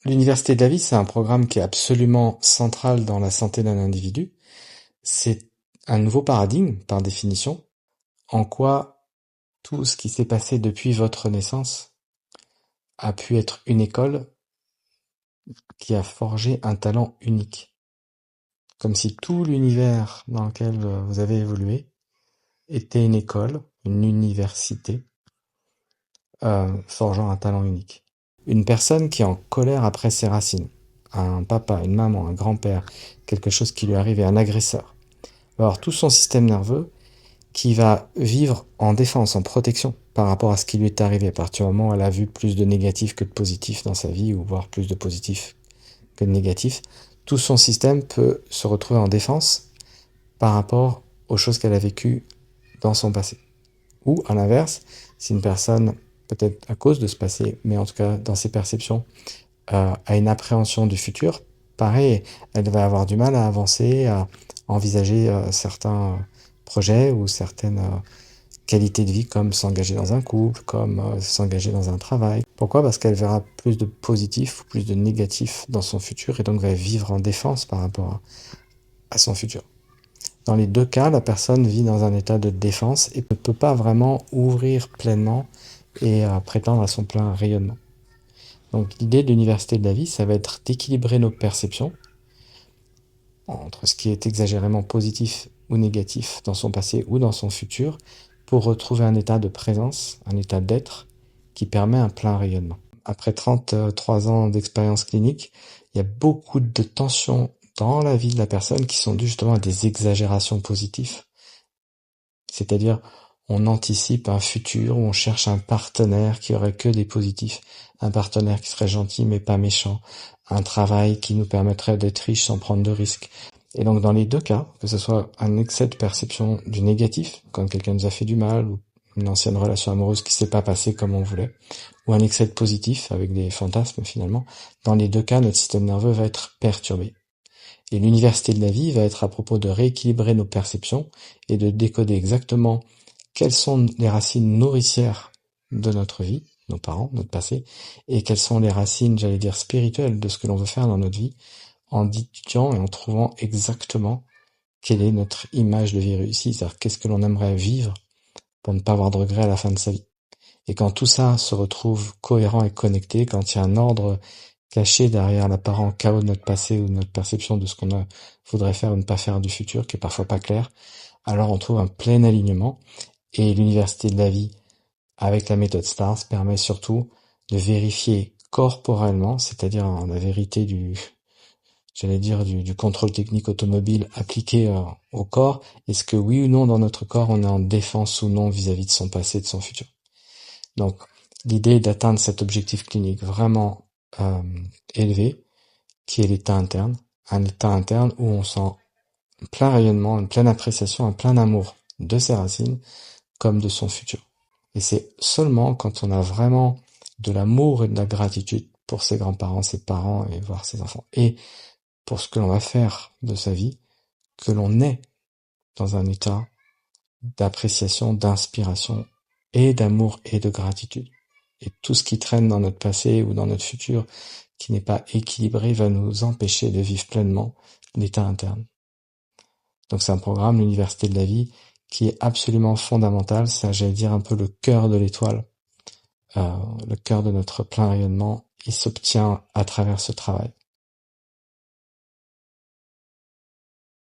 L'Université de la vie, c'est un programme qui est absolument central dans la santé d'un individu. C'est un nouveau paradigme, par définition, en quoi tout ce qui s'est passé depuis votre naissance a pu être une école qui a forgé un talent unique. Comme si tout l'univers dans lequel vous avez évolué était une école, une université, forgeant un talent unique. Une personne qui est en colère après ses racines, un papa, une maman, un grand-père, quelque chose qui lui arrive, un agresseur, va avoir tout son système nerveux qui va vivre en défense, en protection par rapport à ce qui lui est arrivé. À partir du moment où elle a vu plus de négatifs que de positifs dans sa vie, ou voire plus de positifs que de négatifs, tout son système peut se retrouver en défense par rapport aux choses qu'elle a vécues dans son passé. Ou à l'inverse, si une personne, peut-être à cause de ce passé, mais en tout cas dans ses perceptions, a une appréhension du futur, pareil, elle va avoir du mal à avancer, à envisager certains projets ou certaines qualités de vie, comme s'engager dans un couple, comme s'engager dans un travail. Pourquoi? Parce qu'elle verra plus de positif ou plus de négatif dans son futur et donc va vivre en défense par rapport à son futur. Dans les deux cas, la personne vit dans un état de défense et ne peut pas vraiment ouvrir pleinement et prétendre à son plein rayonnement. Donc l'idée de l'université de la vie, ça va être d'équilibrer nos perceptions entre ce qui est exagérément positif ou négatif dans son passé ou dans son futur pour retrouver un état de présence, un état d'être qui permet un plein rayonnement. Après 33 ans d'expérience clinique, il y a beaucoup de tensions dans la vie de la personne qui sont dues justement à des exagérations positives. C'est-à-dire, on anticipe un futur où on cherche un partenaire qui aurait que des positifs, un partenaire qui serait gentil mais pas méchant, un travail qui nous permettrait d'être riche sans prendre de risques. Et donc dans les deux cas, que ce soit un excès de perception du négatif, quand quelqu'un nous a fait du mal, ou une ancienne relation amoureuse qui s'est pas passée comme on voulait, ou un excès de positif avec des fantasmes finalement, dans les deux cas, notre système nerveux va être perturbé. Et l'université de la vie va être à propos de rééquilibrer nos perceptions et de décoder exactement quelles sont les racines nourricières de notre vie, nos parents, notre passé, et quelles sont les racines, j'allais dire, spirituelles de ce que l'on veut faire dans notre vie, en étudiant et en trouvant exactement quelle est notre image de vie réussie, c'est-à-dire qu'est-ce que l'on aimerait vivre pour ne pas avoir de regrets à la fin de sa vie. Et quand tout ça se retrouve cohérent et connecté, quand il y a un ordre caché derrière l'apparent chaos de notre passé ou de notre perception de ce qu'on voudrait faire ou ne pas faire du futur, qui est parfois pas clair, alors on trouve un plein alignement. Et l'université de la vie, avec la méthode STARS, permet surtout de vérifier corporellement, c'est-à-dire la vérité du contrôle technique automobile appliqué au corps, est-ce que oui ou non dans notre corps on est en défense ou non vis-à-vis de son passé et de son futur. Donc l'idée est d'atteindre cet objectif clinique vraiment élevé, qui est l'état interne, un état interne où on sent un plein rayonnement, une pleine appréciation, un plein amour de ses racines comme de son futur. Et c'est seulement quand on a vraiment de l'amour et de la gratitude pour ses grands-parents, ses parents et voire ses enfants, et pour ce que l'on va faire de sa vie, que l'on est dans un état d'appréciation, d'inspiration et d'amour et de gratitude. Et tout ce qui traîne dans notre passé ou dans notre futur qui n'est pas équilibré va nous empêcher de vivre pleinement l'état interne. Donc c'est un programme, l'Université de la vie, qui est absolument fondamental. C'est, j'allais dire, un peu le cœur de l'étoile, le cœur de notre plein rayonnement. Il s'obtient à travers ce travail.